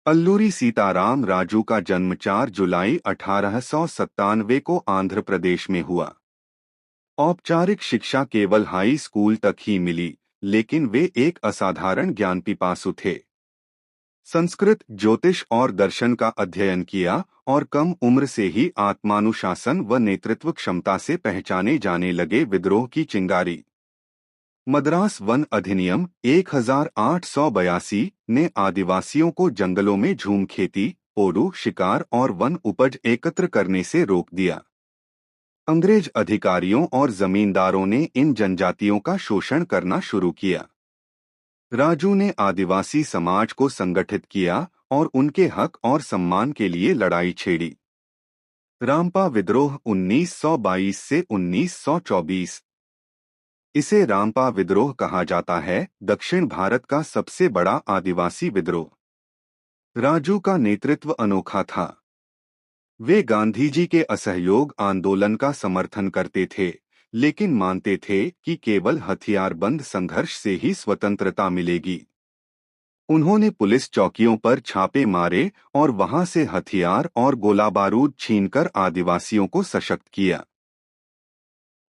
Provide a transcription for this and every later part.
अल्लूरी सीताराम राजू का जन्म 4 जुलाई 1897 को आंध्र प्रदेश में हुआ। औपचारिक शिक्षा केवल हाई स्कूल तक ही मिली, लेकिन वे एक असाधारण ज्ञानपिपासु थे। संस्कृत, ज्योतिष और दर्शन का अध्ययन किया और कम उम्र से ही आत्मानुशासन व नेतृत्व क्षमता से पहचाने जाने लगे। विद्रोह की चिंगारी। मद्रास वन अधिनियम 1882 ने आदिवासियों को जंगलों में झूम खेती, पोडू शिकार और वन उपज एकत्र करने से रोक दिया। अंग्रेज अधिकारियों और जमींदारों ने इन जनजातियों का शोषण करना शुरू किया। राजू ने आदिवासी समाज को संगठित किया और उनके हक और सम्मान के लिए लड़ाई छेड़ी। रामपा विद्रोह 1922 से 1924। इसे रामपा विद्रोह कहा जाता है, दक्षिण भारत का सबसे बड़ा आदिवासी विद्रोह। राजू का नेतृत्व अनोखा था। वे गांधी जी के असहयोग आंदोलन का समर्थन करते थे, लेकिन मानते थे कि केवल हथियारबंद संघर्ष से ही स्वतंत्रता मिलेगी। उन्होंने पुलिस चौकियों पर छापे मारे और वहां से हथियार और गोला बारूद छीनकर आदिवासियों को सशक्त किया।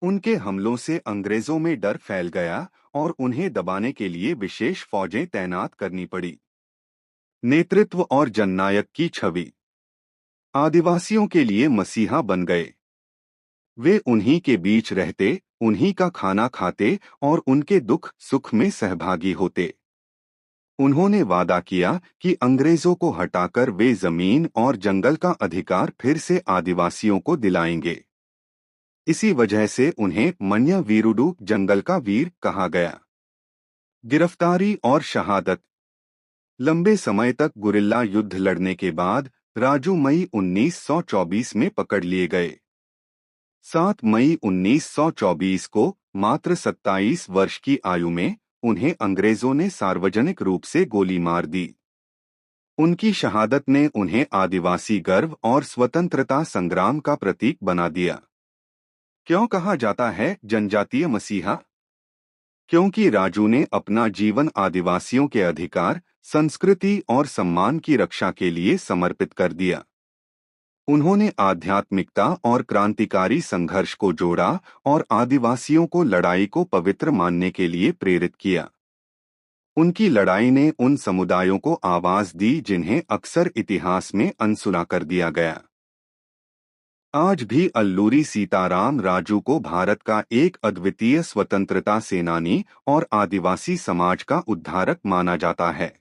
उनके हमलों से अंग्रेजों में डर फैल गया और उन्हें दबाने के लिए विशेष फौजें तैनात करनी पड़ी। नेतृत्व और जननायक की छवि। आदिवासियों के लिए मसीहा बन गए। वे उन्हीं के बीच रहते, उन्हीं का खाना खाते और उनके दुख सुख में सहभागी होते। उन्होंने वादा किया कि अंग्रेजों को हटाकर वे जमीन और जंगल का अधिकार फिर से आदिवासियों को दिलाएंगे। इसी वजह से उन्हें मन्या वीरुडु, जंगल का वीर, कहा गया। गिरफ्तारी और शहादत। लंबे समय तक गुरिल्ला युद्ध लड़ने के बाद राजू मई 1924 में पकड़ लिए गए। 7 मई 1924 को मात्र 27 वर्ष की आयु में उन्हें अंग्रेजों ने सार्वजनिक रूप से गोली मार दी। उनकी शहादत ने उन्हें आदिवासी गर्व और स्वतंत्रता संग्राम का प्रतीक बना दिया। क्यों कहा जाता है जनजातीय मसीहा? क्योंकि राजू ने अपना जीवन आदिवासियों के अधिकार, संस्कृति और सम्मान की रक्षा के लिए समर्पित कर दिया। उन्होंने आध्यात्मिकता और क्रांतिकारी संघर्ष को जोड़ा और आदिवासियों को लड़ाई को पवित्र मानने के लिए प्रेरित किया। उनकी लड़ाई ने उन समुदायों को आवाज दी जिन्हें अक्सर इतिहास में अनसुना कर दिया गया। आज भी अल्लूरी सीताराम राजू को भारत का एक अद्वितीय स्वतंत्रता सेनानी और आदिवासी समाज का उद्धारक माना जाता है।